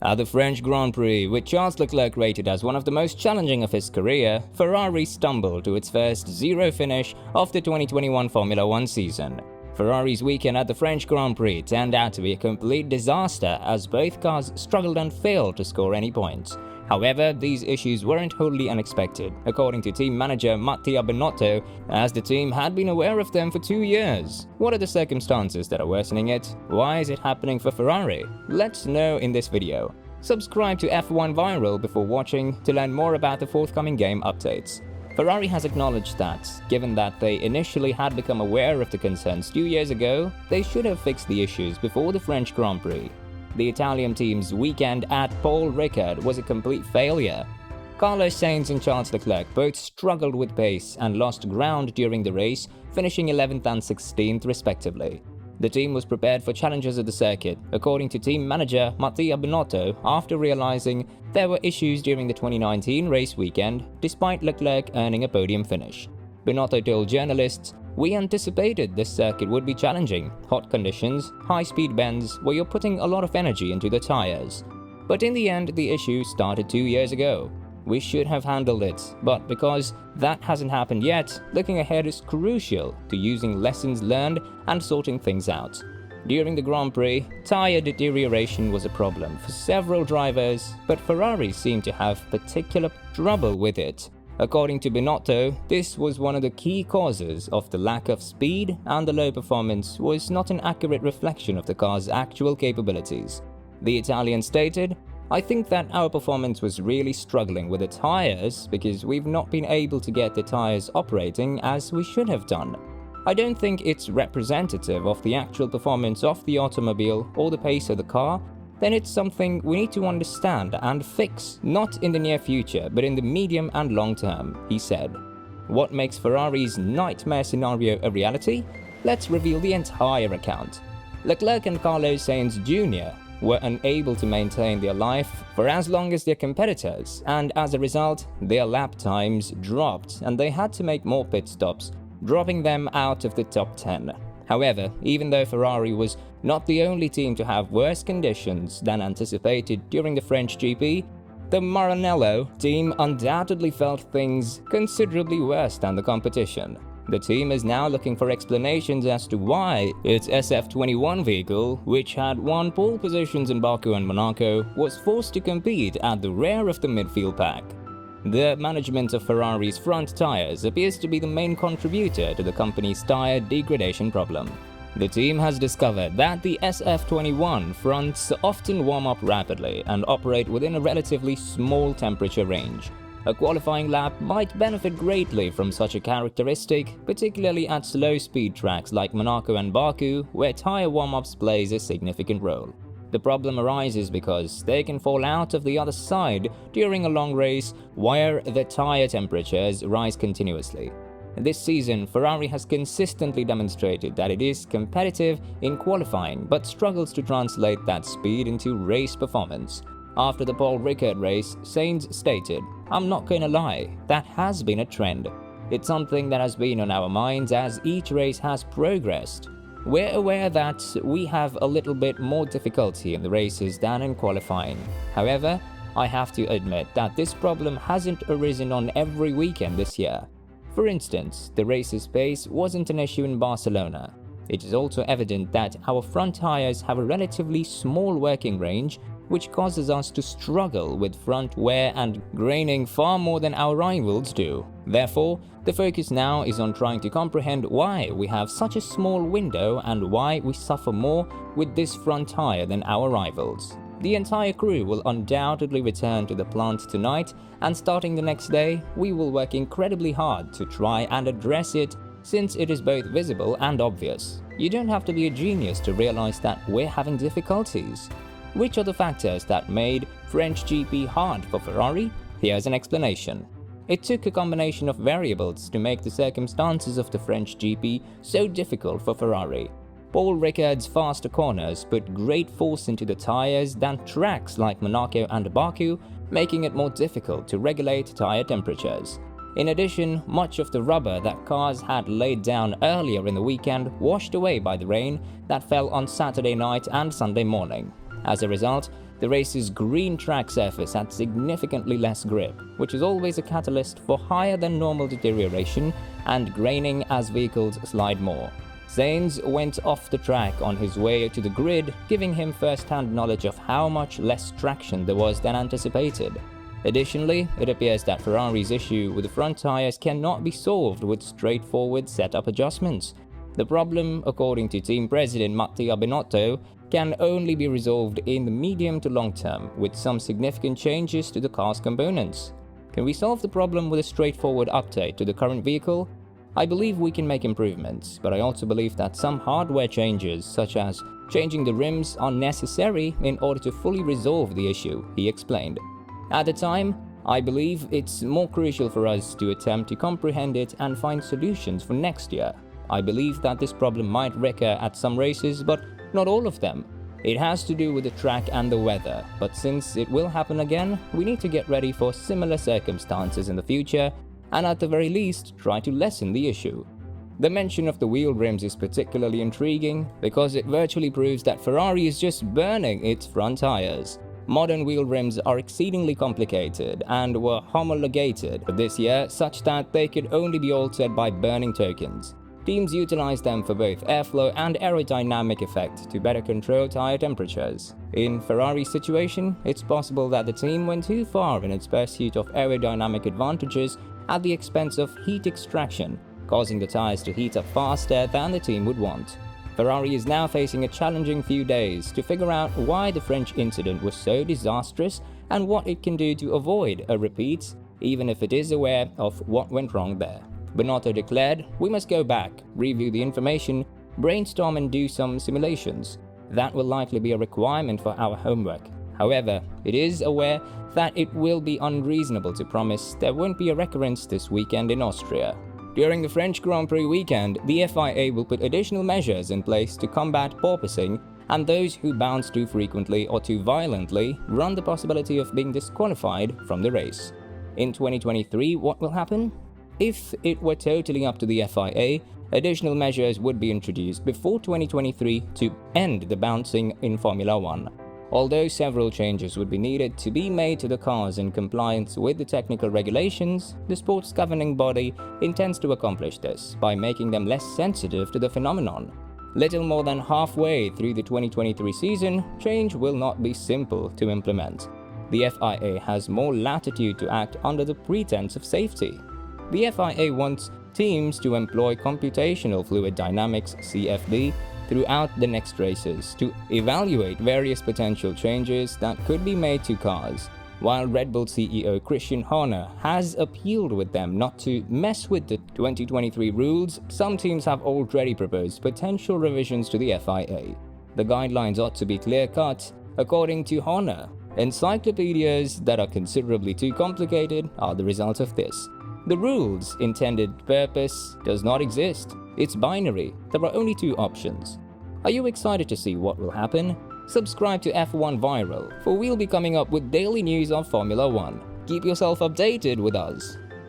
At the French Grand Prix, with Charles Leclerc rated as one of the most challenging of his career, Ferrari stumbled to its first zero finish of the 2021 Formula One season. Ferrari's weekend at the French Grand Prix turned out to be a complete disaster as both cars struggled and failed to score any points. However, these issues weren't wholly unexpected, according to team manager Mattia Binotto, as the team had been aware of them for 2 years. What are the circumstances that are worsening it? Why is it happening for Ferrari? Let's know in this video. Subscribe to F1 Viral before watching to learn more about the forthcoming game updates. Ferrari has acknowledged that, given that they initially had become aware of the concerns 2 years ago, they should have fixed the issues before the French Grand Prix. The Italian team's weekend at Paul Ricard was a complete failure. Carlos Sainz and Charles Leclerc both struggled with pace and lost ground during the race, finishing 11th and 16th respectively. The team was prepared for challenges at the circuit, according to team manager Mattia Binotto, after realizing there were issues during the 2019 race weekend, despite Leclerc earning a podium finish. Binotto told journalists, "We anticipated this circuit would be challenging, hot conditions, high-speed bends where you're putting a lot of energy into the tires. But in the end, the issue started 2 years ago. We should have handled it, but because that hasn't happened yet, looking ahead is crucial to using lessons learned and sorting things out." During the Grand Prix, tire deterioration was a problem for several drivers, but Ferrari seemed to have particular trouble with it. According to Binotto, this was one of the key causes of the lack of speed, and the low performance was not an accurate reflection of the car's actual capabilities. The Italian stated, "I think that our performance was really struggling with the tires because we've not been able to get the tires operating as we should have done. I don't think it's representative of the actual performance of the automobile or the pace of the car. Then it's something we need to understand and fix, not in the near future, but in the medium and long term," he said. What makes Ferrari's nightmare scenario a reality? Let's reveal the entire account. Leclerc and Carlos Sainz Jr. were unable to maintain their life for as long as their competitors, and as a result, their lap times dropped and they had to make more pit stops, dropping them out of the top 10. However, even though Ferrari was not the only team to have worse conditions than anticipated during the French GP, the Maranello team undoubtedly felt things considerably worse than the competition. The team is now looking for explanations as to why its SF21 vehicle, which had won pole positions in Baku and Monaco, was forced to compete at the rear of the midfield pack. The management of Ferrari's front tires appears to be the main contributor to the company's tire degradation problem. The team has discovered that the SF21 fronts often warm up rapidly and operate within a relatively small temperature range. A qualifying lap might benefit greatly from such a characteristic, particularly at slow-speed tracks like Monaco and Baku, where tire warm-ups plays a significant role. The problem arises because they can fall out of the other side during a long race where the tire temperatures rise continuously. This season, Ferrari has consistently demonstrated that it is competitive in qualifying but struggles to translate that speed into race performance. After the Paul Ricard race, Sainz stated, "I'm not gonna lie, that has been a trend. It's something that has been on our minds as each race has progressed. We're aware that we have a little bit more difficulty in the races than in qualifying. However, I have to admit that this problem hasn't arisen on every weekend this year. For instance, the race's pace wasn't an issue in Barcelona. It is also evident that our front tires have a relatively small working range, which causes us to struggle with front wear and graining far more than our rivals do. Therefore, the focus now is on trying to comprehend why we have such a small window and why we suffer more with this front tire than our rivals. The entire crew will undoubtedly return to the plant tonight, and starting the next day, we will work incredibly hard to try and address it, since it is both visible and obvious. You don't have to be a genius to realize that we're having difficulties." Which are the factors that made French GP hard for Ferrari? Here's an explanation. It took a combination of variables to make the circumstances of the French GP so difficult for Ferrari. Paul Ricard's faster corners put great force into the tires than tracks like Monaco and Baku, making it more difficult to regulate tire temperatures. In addition, much of the rubber that cars had laid down earlier in the weekend washed away by the rain that fell on Saturday night and Sunday morning. As a result, The race's green track surface had significantly less grip, which is always a catalyst for higher than normal deterioration and graining as vehicles slide more. Sainz went off the track on his way to the grid, giving him first-hand knowledge of how much less traction there was than anticipated. Additionally, it appears that Ferrari's issue with the front tires cannot be solved with straightforward setup adjustments. The problem, according to team president Mattia Binotto, can only be resolved in the medium to long term with some significant changes to the car's components. Can we solve the problem with a straightforward update to the current vehicle? I believe we can make improvements, but I also believe that some hardware changes, such as changing the rims, are necessary in order to fully resolve the issue, he explained. At the time, I believe it's more crucial for us to attempt to comprehend it and find solutions for next year. I believe that this problem might recur at some races, but not all of them. It has to do with the track and the weather, but since it will happen again, we need to get ready for similar circumstances in the future, and at the very least, try to lessen the issue. The mention of the wheel rims is particularly intriguing because it virtually proves that Ferrari is just burning its front tires. Modern wheel rims are exceedingly complicated and were homologated this year such that they could only be altered by burning tokens. Teams utilize them for both airflow and aerodynamic effect to better control tire temperatures. In Ferrari's situation, it's possible that the team went too far in its pursuit of aerodynamic advantages at the expense of heat extraction, causing the tires to heat up faster than the team would want. Ferrari is now facing a challenging few days to figure out why the French incident was so disastrous and what it can do to avoid a repeat, even if it is aware of what went wrong there. Binotto declared, "We must go back, review the information, brainstorm and do some simulations. That will likely be a requirement for our homework. However, it is aware that it will be unreasonable to promise there won't be a recurrence this weekend in Austria." During the French Grand Prix weekend, the FIA will put additional measures in place to combat porpoising, and those who bounce too frequently or too violently run the possibility of being disqualified from the race. In 2023, what will happen? If it were totally up to the FIA, additional measures would be introduced before 2023 to end the bouncing in Formula 1. Although several changes would be needed to be made to the cars in compliance with the technical regulations, the sport's governing body intends to accomplish this by making them less sensitive to the phenomenon. Little more than halfway through the 2023 season, change will not be simple to implement. The FIA has more latitude to act under the pretense of safety. The FIA wants teams to employ computational fluid dynamics (CFD) throughout the next races to evaluate various potential changes that could be made to cars, while Red Bull CEO Christian Horner has appealed with them not to mess with the 2023 rules. Some teams have already proposed potential revisions to the FIA. The guidelines ought to be clear-cut, according to Horner. Encyclopedias that are considerably too complicated are the result of this. The rule's intended purpose does not exist. It's binary. There are only two options. Are you excited to see what will happen? Subscribe to F1 Viral, for we'll be coming up with daily news of Formula 1. Keep yourself updated with us.